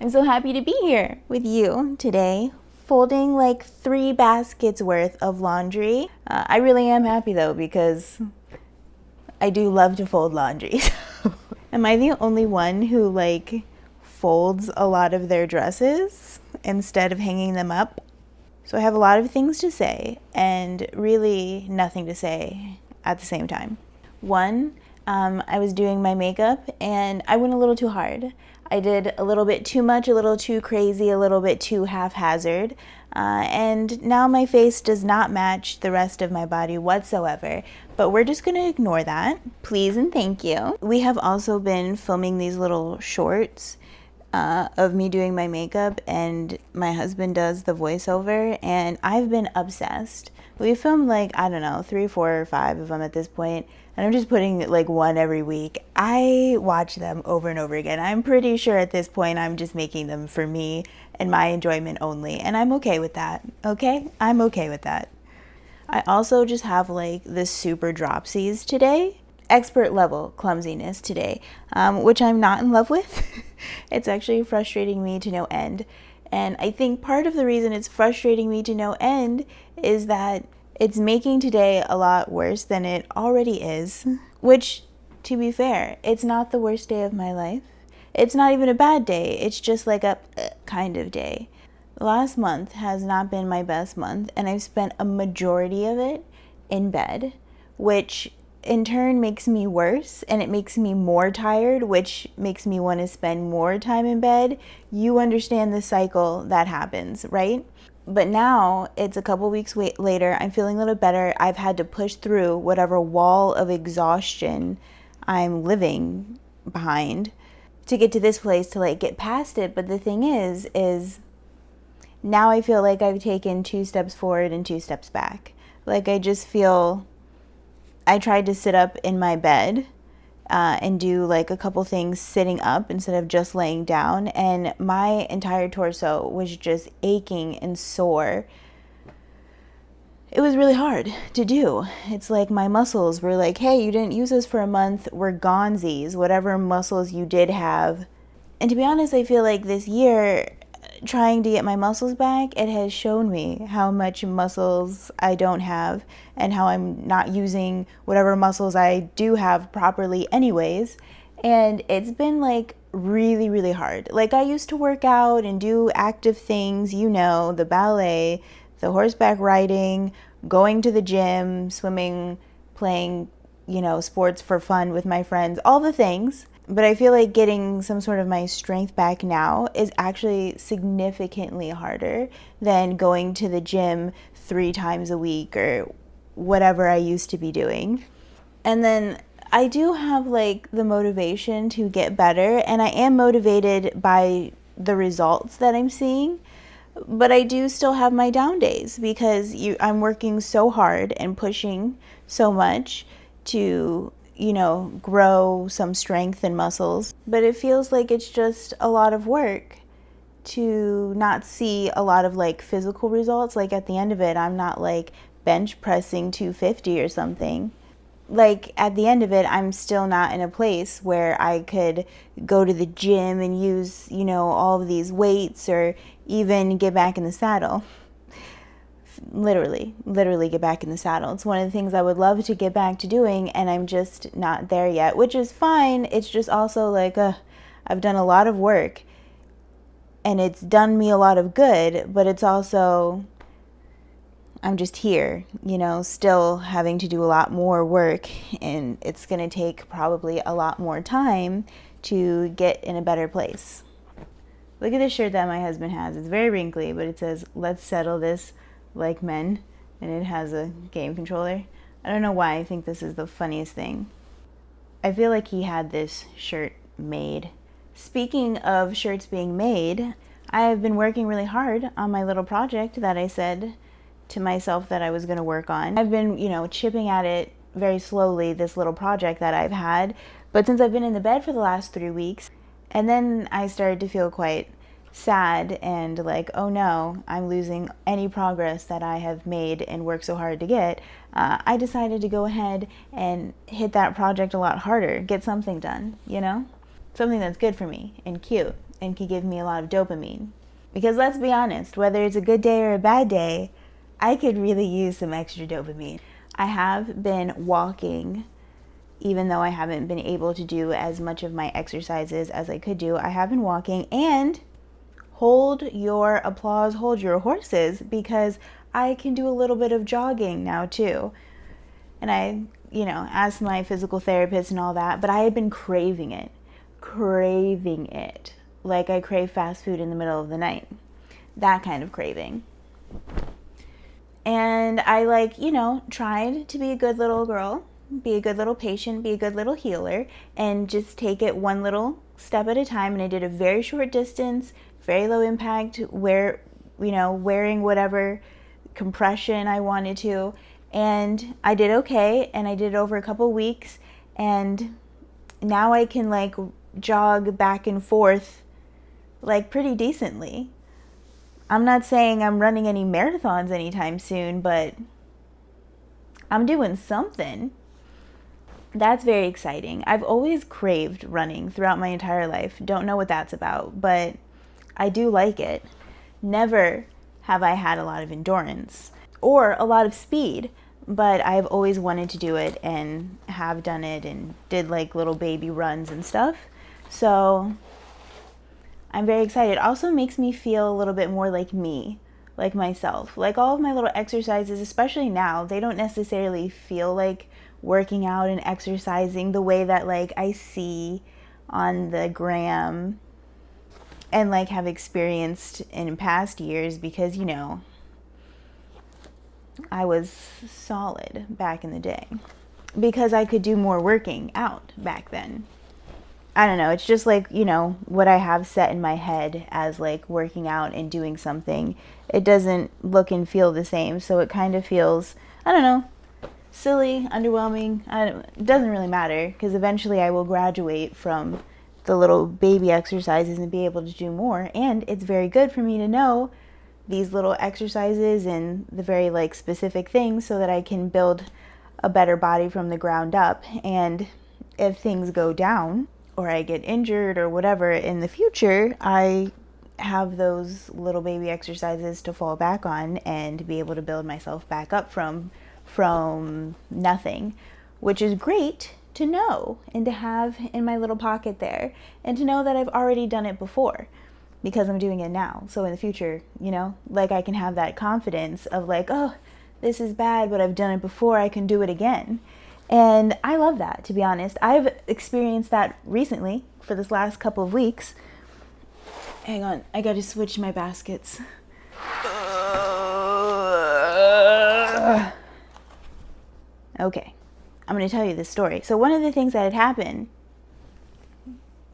I'm so happy to be here with you today, folding like 3 baskets worth of laundry. I really am happy though because I do love to fold laundry. Am I the only one who like folds a lot of their dresses instead of hanging them up? So I have a lot of things to say and really nothing to say at the same time. One, I was doing my makeup and I went a little too hard. I did a little bit too much, a little too crazy, a little bit too haphazard. And now my face does not match the rest of my body whatsoever. But we're just gonna ignore that. Please and thank you. We have also been filming these little shorts of me doing my makeup, and my husband does the voiceover, and I've been obsessed. We filmed like, I don't know, 3, 4, or 5 of them at this point, and I'm just putting like one every week. I watch them over and over again. I'm pretty sure at this point I'm just making them for me and my enjoyment only, and I'm okay with that, okay? I'm okay with that. I also just have like the super dropsies today. Expert level clumsiness today, which I'm not in love with. It's actually frustrating me to no end. And I think part of the reason it's frustrating me to no end is that it's making today a lot worse than it already is. Which, to be fair, it's not the worst day of my life. It's not even a bad day. It's just like a kind of day. Last month has not been my best month, and I've spent a majority of it in bed, which in turn makes me worse, and it makes me more tired, which makes me want to spend more time in bed. You understand the cycle that happens, right? But now it's a couple weeks later, I'm feeling a little better. I've had to push through whatever wall of exhaustion I'm living behind to get to this place to like get past it. But the thing is now I feel like I've taken 2 steps forward and 2 steps back. Like I just feel I tried to sit up in my bed and do like a couple things sitting up instead of just laying down, and my entire torso was just aching and sore. It was really hard to do. It's like my muscles were like, hey, you didn't use this for a month, we're gonesies, whatever muscles you did have. And to be honest, I feel like this year, trying to get my muscles back, it has shown me how much muscles I don't have and how I'm not using whatever muscles I do have properly anyways. And it's been like really, really hard. Like I used to work out and do active things, you know, the ballet, the horseback riding, going to the gym, swimming, playing, you know, sports for fun with my friends, all the things. But I feel like getting some sort of my strength back now is actually significantly harder than going to the gym 3 times a week or whatever I used to be doing. And then I do have like the motivation to get better, and I am motivated by the results that I'm seeing. But I do still have my down days because I'm working so hard and pushing so much to, you know, grow some strength and muscles. But it feels like it's just a lot of work to not see a lot of like physical results. Like at the end of it, I'm not like bench pressing 250 or something. Like at the end of it, I'm still not in a place where I could go to the gym and use, you know, all of these weights or even get back in the saddle. Literally get back in the saddle. It's one of the things I would love to get back to doing, and I'm just not there yet, which is fine. It's just also like, I've done a lot of work and it's done me a lot of good, but it's also, I'm just here, you know, still having to do a lot more work, and it's going to take probably a lot more time to get in a better place. Look at this shirt that my husband has. It's very wrinkly, but it says, "Let's settle this like men," and it has a game controller. I don't know why I think this is the funniest thing. I feel like he had this shirt made. Speaking of shirts being made, I have been working really hard on my little project that I said to myself that I was going to work on. I've been, you know, chipping at it very slowly, this little project that I've had. But since I've been in the bed for the last 3 weeks, and then I started to feel quite sad and like, oh no, I'm losing any progress that I have made and worked so hard to get, I decided to go ahead and hit that project a lot harder, get something done, you know? Something that's good for me and cute and can give me a lot of dopamine. Because let's be honest, whether it's a good day or a bad day, I could really use some extra dopamine. I have been walking, even though I haven't been able to do as much of my exercises as I could do. I have been walking, and hold your applause, hold your horses, because I can do a little bit of jogging now too. And I, asked my physical therapist and all that, but I had been craving it. Like I crave fast food in the middle of the night. That kind of craving. And I tried to be a good little girl, be a good little patient, be a good little healer, and just take it one little step at a time. And I did a very short distance, very low impact, wearing whatever compression I wanted to. And I did okay, and I did it over a couple weeks, and now I can jog back and forth pretty decently. I'm not saying I'm running any marathons anytime soon, but I'm doing something. That's very exciting. I've always craved running throughout my entire life. Don't know what that's about, but I do like it. Never have I had a lot of endurance or a lot of speed, but I've always wanted to do it and have done it and did little baby runs and stuff. So I'm very excited. It also makes me feel a little bit more like me, like myself. All of my little exercises, especially now, they don't necessarily feel like working out and exercising the way that I see on the gram and have experienced in past years, because I was solid back in the day because I could do more working out back then. I don't know, it's just what I have set in my head as working out and doing something. It doesn't look and feel the same, so it kind of feels, I don't know, silly, underwhelming. It doesn't really matter, because eventually I will graduate from the little baby exercises and be able to do more. And it's very good for me to know these little exercises and the very specific things, so that I can build a better body from the ground up. And if things go down or I get injured or whatever in the future, I have those little baby exercises to fall back on and be able to build myself back up from nothing, which is great to know and to have in my little pocket there, and to know that I've already done it before because I'm doing it now. So in the future, I can have that confidence of oh, this is bad, but I've done it before, I can do it again. And I love that, to be honest. I've experienced that recently for this last couple of weeks. Hang on, I gotta switch my baskets. Okay, I'm gonna tell you this story. So one of the things that had happened,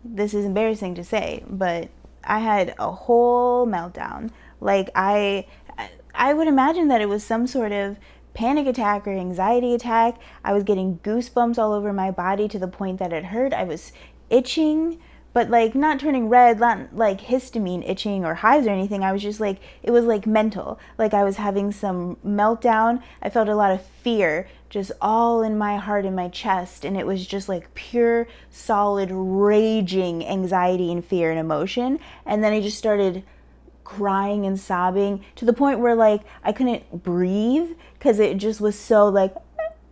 this is embarrassing to say, but I had a whole meltdown. I would imagine that it was some sort of panic attack or anxiety attack. I was getting goosebumps all over my body to the point that it hurt. I was itching, but not turning red, not histamine itching or hives or anything. I was just it was mental. I was having some meltdown. I felt a lot of fear just all in my heart and my chest, and it was just pure, solid, raging anxiety and fear and emotion. And then I just started crying and sobbing to the point where I couldn't breathe, because it just was so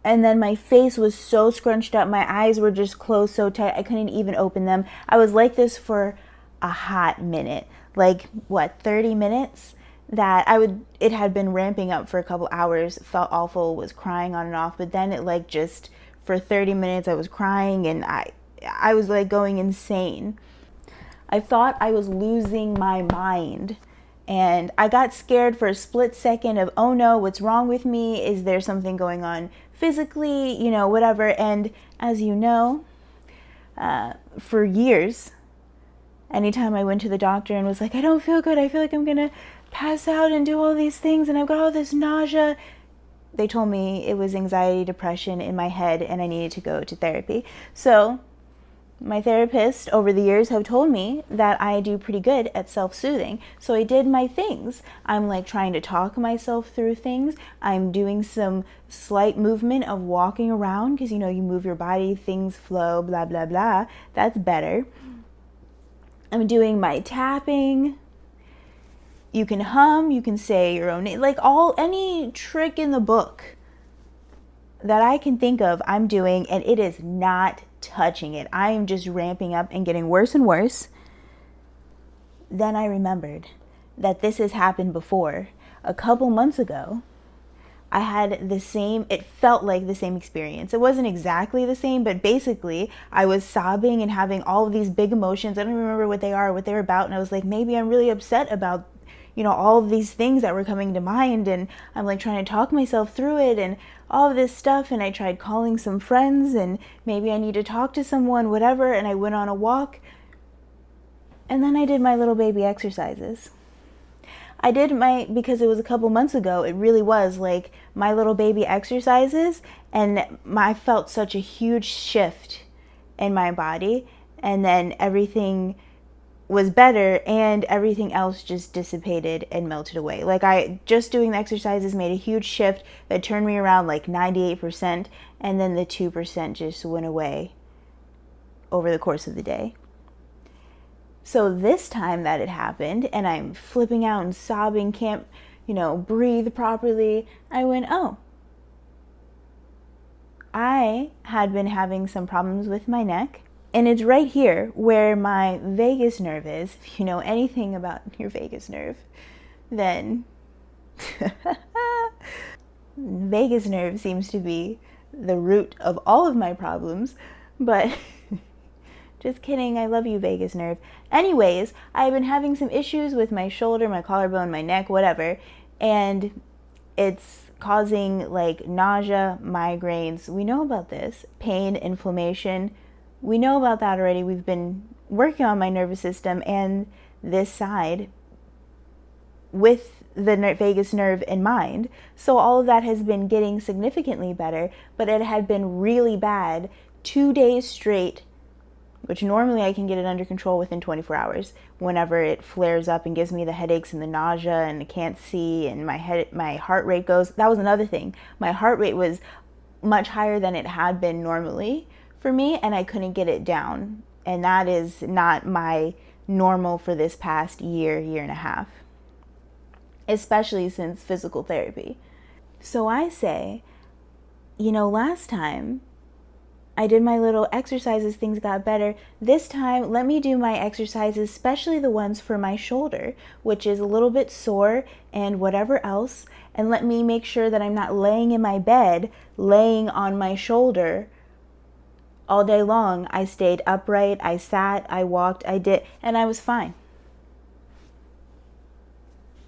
and then my face was so scrunched up, my eyes were just closed so tight I couldn't even open them. I was like this for a hot minute, 30 minutes, that it had been ramping up for a couple hours, felt awful, was crying on and off, but then it just for 30 minutes I was crying, and I was going insane. I thought I was losing my mind, and I got scared for a split second of, oh no, what's wrong with me? Is there something going on physically, whatever. And as you know, for years, anytime I went to the doctor and was I don't feel good, I feel like I'm gonna pass out and do all these things, and I've got all this nausea, they told me it was anxiety, depression in my head, and I needed to go to therapy. So my therapist over the years have told me that I do pretty good at self-soothing. So I did my things. I'm trying to talk myself through things. I'm doing some slight movement of walking around, because you move your body, things flow, blah, blah, blah. That's better. I'm doing my tapping. You can hum, you can say your own name, like any trick in the book that I can think of, I'm doing, and it is not touching it. I am just ramping up and getting worse and worse. Then I remembered that this has happened before. A couple months ago, I had it felt like the same experience. It wasn't exactly the same, but basically I was sobbing and having all of these big emotions. I don't remember what they are, what they're about. And I was like, maybe I'm really upset about, all of these things that were coming to mind. And I'm like trying to talk myself through it and all of this stuff. And I tried calling some friends and maybe I need to talk to someone, whatever. And I went on a walk. And then I did my little baby exercises. Because it was a couple months ago, it really was like my little baby exercises, and I felt such a huge shift in my body, and then everything was better and everything else just dissipated and melted away. Like just doing the exercises made a huge shift that turned me around like 98%, and then the 2% just went away over the course of the day. So this time that it happened and I'm flipping out and sobbing, can't, breathe properly, I went, oh, I had been having some problems with my neck, and it's right here where my vagus nerve is. If you know anything about your vagus nerve, then vagus nerve seems to be the root of all of my problems, but just kidding, I love you, vagus nerve. Anyways, I've been having some issues with my shoulder, my collarbone, my neck, whatever, and it's causing like nausea, migraines. We know about this. Pain, inflammation. We know about that already. We've been working on my nervous system and this side with the vagus nerve in mind. So all of that has been getting significantly better, but it had been really bad 2 days straight, which normally I can get it under control within 24 hours. Whenever it flares up and gives me the headaches and the nausea and I can't see and my heart rate goes. That was another thing. My heart rate was much higher than it had been normally for me, and I couldn't get it down. And that is not my normal for this past year and a half, especially since physical therapy. So I say, last time I did my little exercises, things got better. This time, let me do my exercises, especially the ones for my shoulder, which is a little bit sore and whatever else. And let me make sure that I'm not laying in my bed, laying on my shoulder all day long. I stayed upright, I sat, I walked, and I was fine.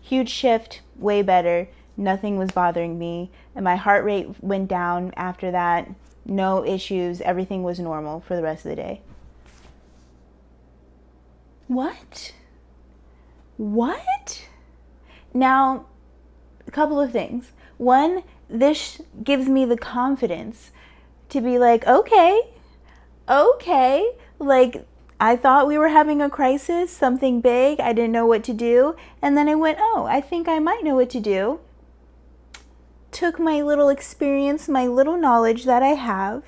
Huge shift, way better. Nothing was bothering me. And my heart rate went down after that. No issues. Everything was normal for the rest of the day. What? Now, a couple of things. One, this gives me the confidence to be like, okay. Like, I thought we were having a crisis, something big. I didn't know what to do. And then I went, oh, I think I might know what to do. Took my little experience, my little knowledge that I have,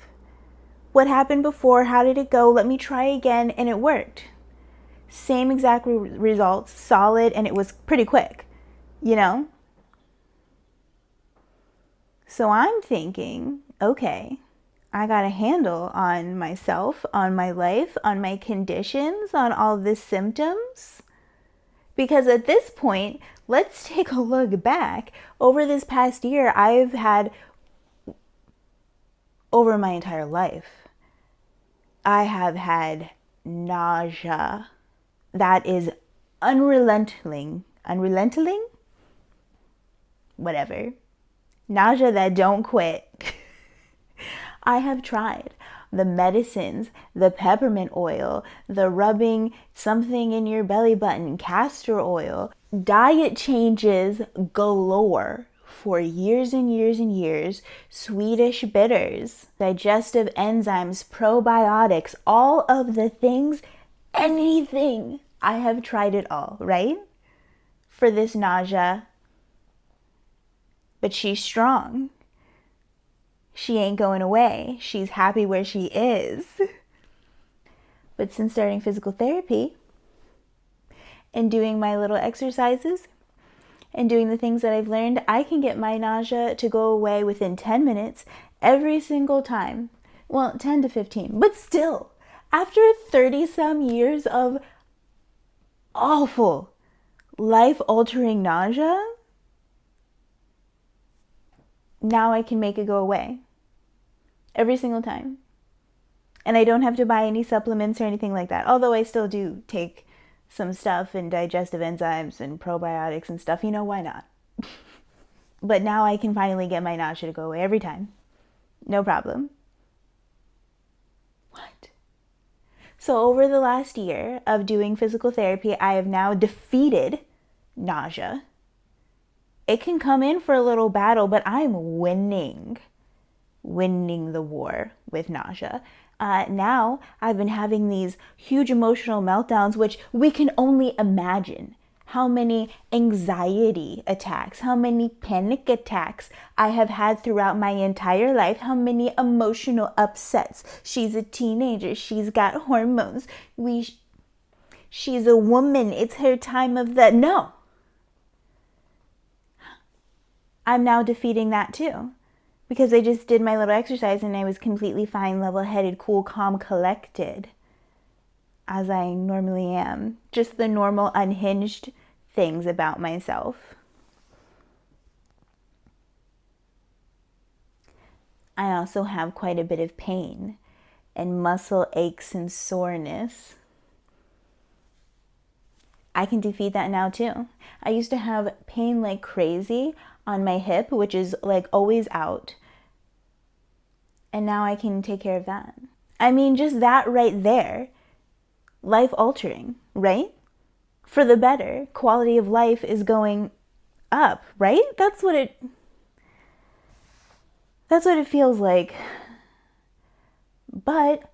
what happened before, how did it go, let me try again, and it worked. Same exact results, solid, and it was pretty quick, So I'm thinking, okay, I got a handle on myself, on my life, on my conditions, on all the symptoms. Because at this point, let's take a look back. Over this past year, I've had, over my entire life, I have had nausea that is unrelenting? Whatever. Nausea that don't quit. I have tried the medicines, the peppermint oil, the rubbing something in your belly button, castor oil, diet changes galore for years and years and years, Swedish bitters, digestive enzymes, probiotics, all of the things, anything. I have tried it all, right? For this nausea. But she's strong. She ain't going away. She's happy where she is. But since starting physical therapy, and doing my little exercises and doing the things that I've learned, I can get my nausea to go away within 10 minutes every single time. Well, 10 to 15, but still, after 30 some years of awful, life-altering nausea, now I can make it go away every single time. And I don't have to buy any supplements or anything like that. Although I still do take some stuff and digestive enzymes and probiotics and stuff. You know, why not? But now I can finally get my nausea to go away every time. No problem. What? So over the last year of doing physical therapy, I have now defeated nausea. It can come in for a little battle, but I'm winning the war with nausea. Now I've been having these huge emotional meltdowns, which we can only imagine how many anxiety attacks, how many panic attacks I have had throughout my entire life, how many emotional upsets. She's a teenager. She's got hormones. She's a woman. It's her time of the... No. I'm now defeating that too. Because I just did my little exercise and I was completely fine, level-headed, cool, calm, collected, as I normally am. Just the normal, unhinged things about myself. I also have quite a bit of pain and muscle aches and soreness. I can defeat that now too. I used to have pain like crazy on my hip, which is like always out. And now I can take care of that. I mean, just that right there, life altering, right? For the better, quality of life is going up, right? That's what it feels like. But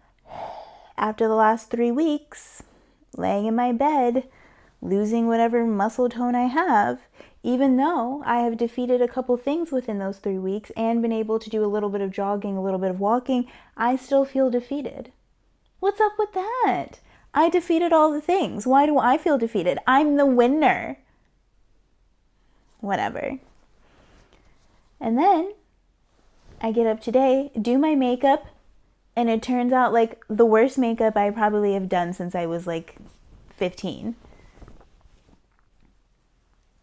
after the last 3 weeks, laying in my bed, losing whatever muscle tone I have, even though I have defeated a couple things within those 3 weeks and been able to do a little bit of jogging, a little bit of walking, I still feel defeated. What's up with that? I defeated all the things. Why do I feel defeated? I'm the winner. Whatever. And then I get up today, do my makeup, and it turns out like the worst makeup I probably have done since I was like 15.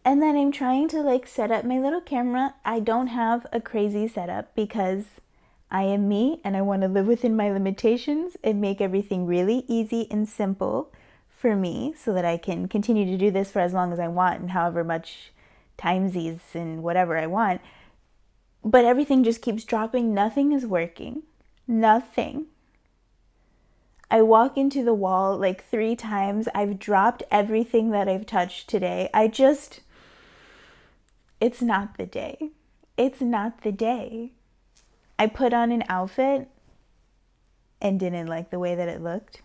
And then I'm trying to like set up my little camera. I don't have a crazy setup because I am me and I want to live within my limitations and make everything really easy and simple for me so that I can continue to do this for as long as I want and however much timesies and whatever I want. But everything just keeps dropping. Nothing is working. Nothing. I walk into the wall like 3 times. I've dropped everything that I've touched today. It's not the day. It's not the day. I put on an outfit and didn't like the way that it looked.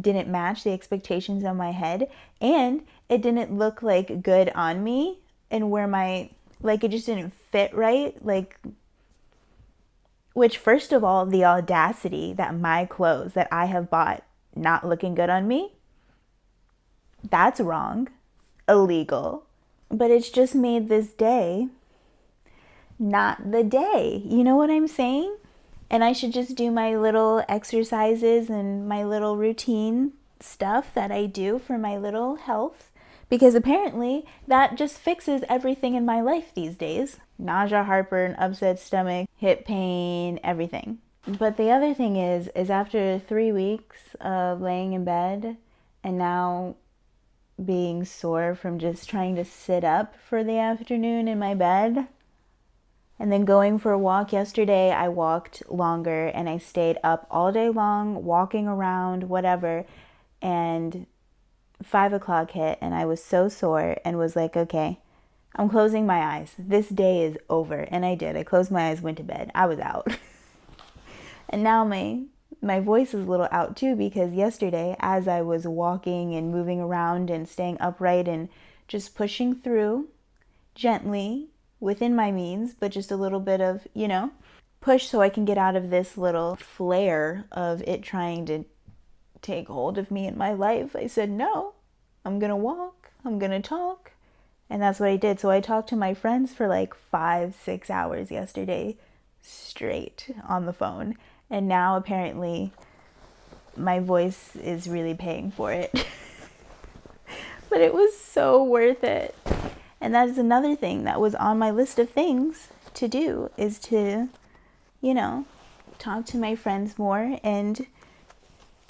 Didn't match the expectations on my head. And it didn't look like good on me and where it just didn't fit right. Which first of all, the audacity that my clothes that I have bought not looking good on me, that's wrong, illegal. But it's just made this day not the day. You know what I'm saying? And I should just do my little exercises and my little routine stuff that I do for my little health. Because apparently that just fixes everything in my life these days. Nausea, heartburn, upset stomach, hip pain, everything. But the other thing is after 3 weeks of laying in bed and now being sore from just trying to sit up for the afternoon in my bed, and then going for a walk yesterday, I walked longer and I stayed up all day long, walking around, whatever, and 5 o'clock hit and I was so sore and was like, okay, I'm closing my eyes. This day is over. And I did. I closed my eyes, went to bed. I was out. And now my voice is a little out too, because yesterday as I was walking and moving around and staying upright and just pushing through gently within my means, but just a little bit of, push so I can get out of this little flare of it trying to take hold of me in my life. I said, no, I'm going to walk. I'm gonna talk. And that's what I did. So I talked to my friends for like 5-6 hours yesterday straight on the phone. And now apparently my voice is really paying for it. But it was so worth it. And that is another thing that was on my list of things to do, is to, talk to my friends more and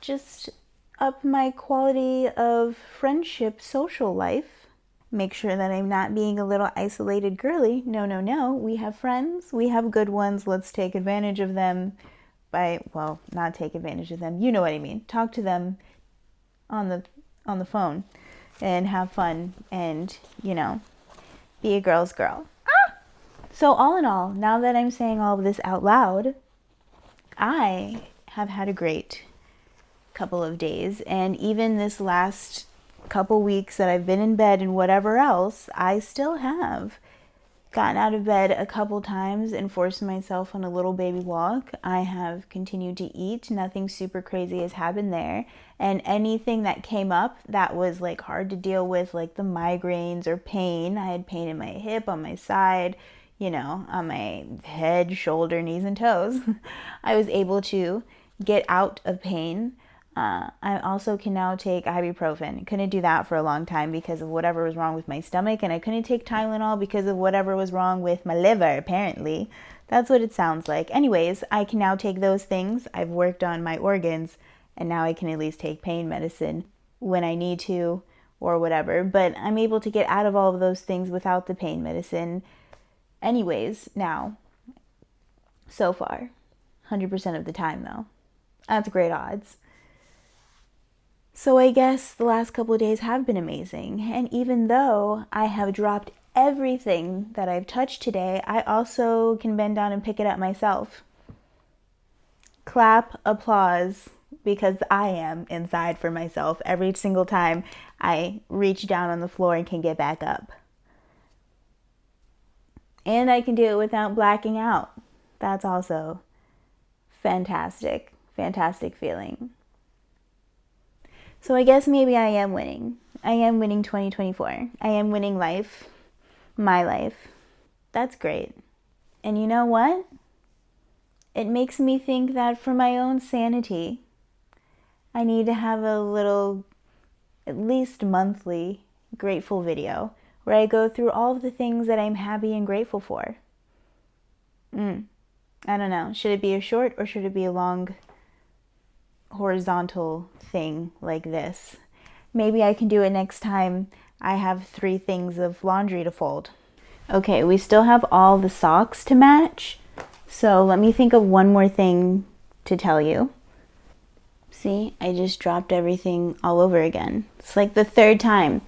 just up my quality of friendship social life. Make sure that I'm not being a little isolated girly. No. We have friends. We have good ones. Let's take advantage of them not take advantage of them. You know what I mean. Talk to them on the phone and have fun and, be a girl's girl. So all in all, now that I'm saying all of this out loud, I have had a great couple of days. And even this last couple weeks that I've been in bed and whatever else, I still have gotten out of bed a couple times and forced myself on a little baby walk. I have continued to eat. Nothing super crazy has happened there. And anything that came up that was like hard to deal with, like the migraines or pain, I had pain in my hip, on my side, on my head, shoulder, knees, and toes. I was able to get out of pain. I also can now take ibuprofen. Couldn't do that for a long time because of whatever was wrong with my stomach, and I couldn't take Tylenol because of whatever was wrong with my liver, apparently. That's what it sounds like. Anyways, I can now take those things. I've worked on my organs, and now I can at least take pain medicine when I need to or whatever. But I'm able to get out of all of those things without the pain medicine. Anyways, now, so far, 100% of the time though. That's great odds. So I guess the last couple of days have been amazing. And even though I have dropped everything that I've touched today, I also can bend down and pick it up myself. Clap, applause, because I am inside for myself every single time I reach down on the floor and can get back up. And I can do it without blacking out. That's also fantastic, fantastic feeling. So I guess maybe I am winning. I am winning 2024. I am winning life, my life. That's great. And you know what? It makes me think that for my own sanity, I need to have a little, at least monthly, grateful video where I go through all of the things that I'm happy and grateful for. I don't know. Should it be a short or should it be a long horizontal thing like this? Maybe I can do it next time I have 3 things of laundry to fold. Okay, we still have all the socks to match. So let me think of one more thing to tell you. See, I just dropped everything all over again. It's like the 3rd time.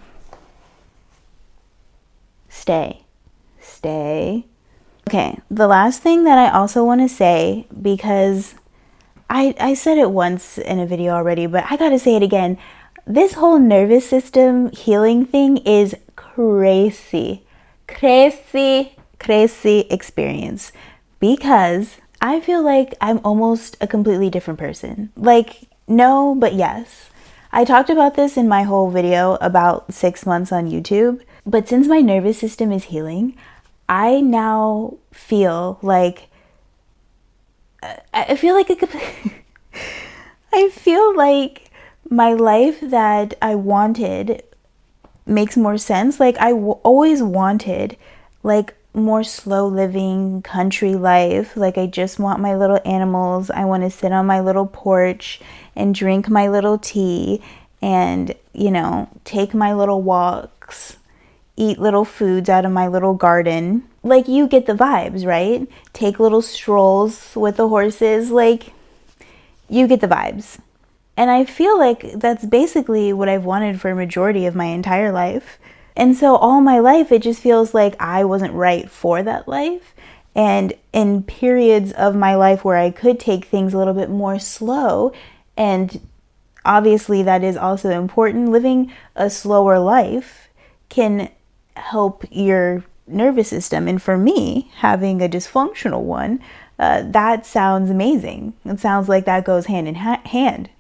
Stay. Okay, the last thing that I also want to say, because I said it once in a video already, but I gotta say it again. This whole nervous system healing thing is crazy experience, because I feel like I'm almost a completely different person. Like, no, but yes. I talked about this in my whole video about 6 months on YouTube, but since my nervous system is healing, I now feel like I feel like my life that I wanted makes more sense. Like I always wanted like more slow living country life. Like I just want my little animals. I want to sit on my little porch and drink my little tea and, take my little walks, eat little foods out of my little garden. Like, you get the vibes, right? Take little strolls with the horses. Like, you get the vibes. And I feel like that's basically what I've wanted for a majority of my entire life. And so all my life, it just feels like I wasn't right for that life. And in periods of my life where I could take things a little bit more slow, and obviously that is also important, living a slower life can help your nervous system. And for me, having a dysfunctional one, that sounds amazing. It sounds like that goes hand in hand.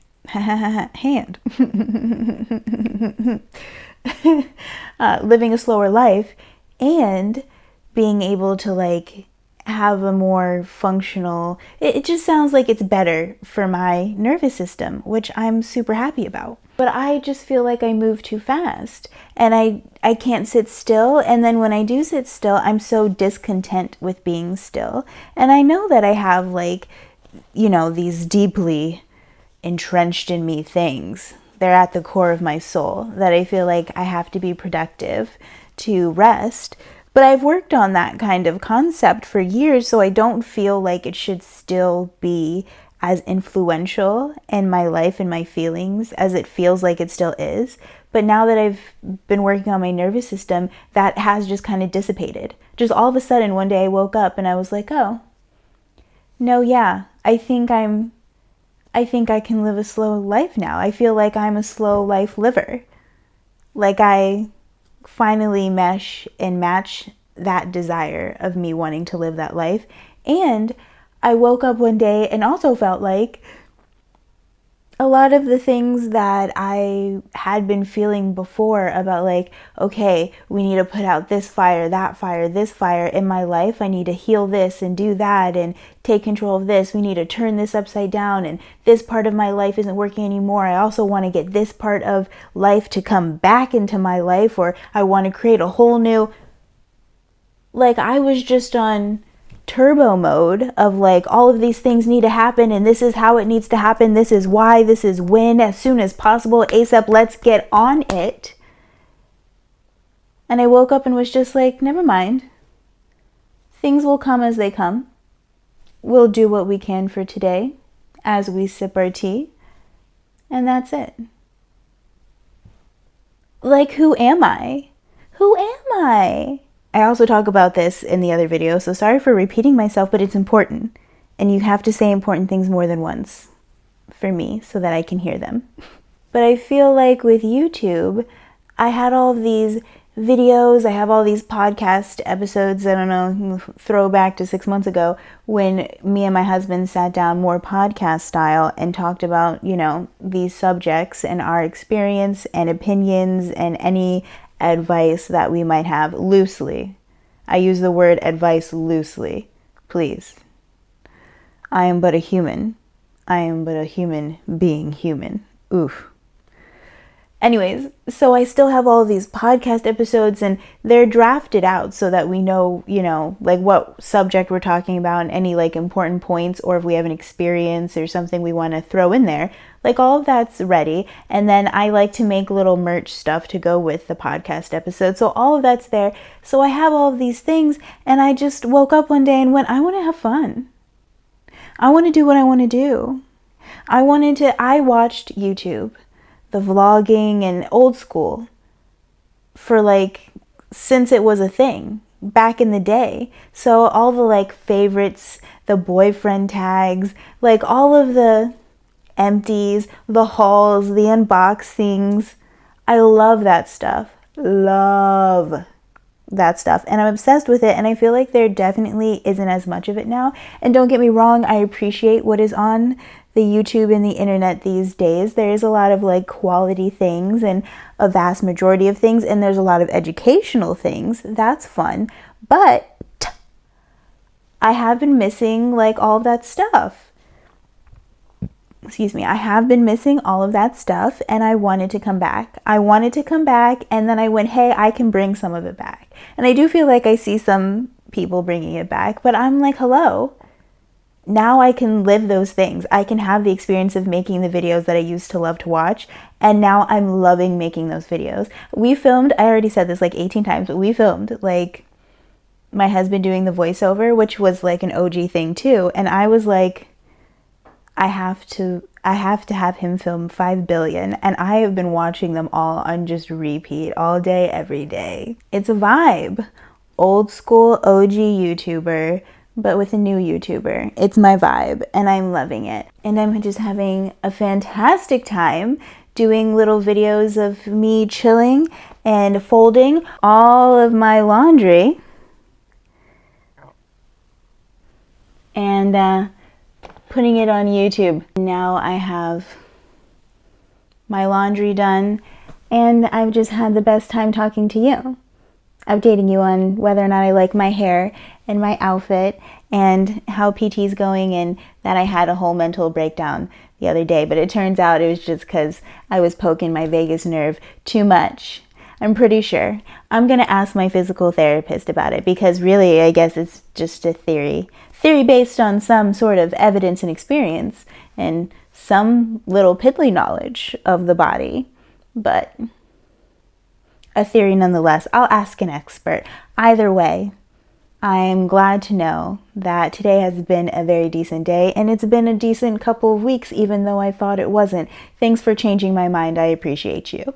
living a slower life, and being able to like have a more functional, it just sounds like it's better for my nervous system, which I'm super happy about. But I just feel like I move too fast, and I can't sit still. And then when I do sit still, I'm so discontent with being still. And I know that I have like, these deeply entrenched in me things. They're at the core of my soul that I feel like I have to be productive to rest. But I've worked on that kind of concept for years, so I don't feel like it should still be as influential in my life and my feelings as it feels like it still is. But now that I've been working on my nervous system, that has just kind of dissipated. Just all of a sudden, one day I woke up and I was like, oh, no, yeah, I think I can live a slow life now. I feel like I'm a slow life liver. Like I finally mesh and match that desire of me wanting to live that life. And I woke up one day and also felt like a lot of the things that I had been feeling before about like, okay, we need to put out this fire, that fire, this fire in my life. I need to heal this and do that and take control of this. We need to turn this upside down, and this part of my life isn't working anymore. I also want to get this part of life to come back into my life, or I want to create a whole new, like I was just on turbo mode of like all of these things need to happen, and this is how it needs to happen, this is why, this is when, as soon as possible, ASAP, let's get on it. And I woke up and was just like, never mind. Things will come as they come. We'll do what we can for today as we sip our tea, and that's it. Like, who am I? Who am I? I also talk about this in the other video, so sorry for repeating myself, but it's important. And you have to say important things more than once for me so that I can hear them. But I feel like with YouTube, I had all of these videos, I have all these podcast episodes, I don't know, throw back to 6 months ago when me and my husband sat down more podcast style and talked about, these subjects and our experience and opinions and any advice that we might have loosely. I use the word advice loosely, please. I am but a human. I am but a human being human. Oof. Anyways, so I still have all of these podcast episodes, and they're drafted out so that we know, like what subject we're talking about and any like important points, or if we have an experience or something we want to throw in there. Like all of that's ready. And then I like to make little merch stuff to go with the podcast episode. So all of that's there. So I have all of these things, and I just woke up one day and went, I want to have fun. I want to do what I want to do. I watched YouTube, the vlogging and old school for like, since it was a thing back in the day. So all the like favorites, the boyfriend tags, like all of the empties, the hauls, the unboxings. I love that stuff. Love that stuff. And I'm obsessed with it. And I feel like there definitely isn't as much of it now. And don't get me wrong, I appreciate what is on the YouTube and the internet these days. There is a lot of like quality things and a vast majority of things. And there's a lot of educational things. That's fun. But I have been missing like all of that stuff. I have been missing all of that stuff, and I wanted to come back. And then I went, hey, I can bring some of it back. And I do feel like I see some people bringing it back, but I'm like, hello. Now I can live those things. I can have the experience of making the videos that I used to love to watch, and now I'm loving making those videos. We filmed, I already said this like 18 times, but we filmed like my husband doing the voiceover, which was like an OG thing too, and I was like, I have to have him film 5 billion, and I have been watching them all on just repeat all day, every day. It's a vibe. Old school OG YouTuber, but with a new YouTuber. It's my vibe, and I'm loving it. And I'm just having a fantastic time doing little videos of me chilling and folding all of my laundry. And putting it on YouTube. Now I have my laundry done, and I've just had the best time talking to you, updating you on whether or not I like my hair and my outfit and how PT's going, and that I had a whole mental breakdown the other day, but it turns out it was just because I was poking my vagus nerve too much. I'm pretty sure. I'm going to ask my physical therapist about it, because really I guess it's just a theory based on some sort of evidence and experience and some little piddly knowledge of the body, but a theory nonetheless. I'll ask an expert. Either way, I'm glad to know that today has been a very decent day, and it's been a decent couple of weeks, even though I thought it wasn't. Thanks for changing my mind. I appreciate you.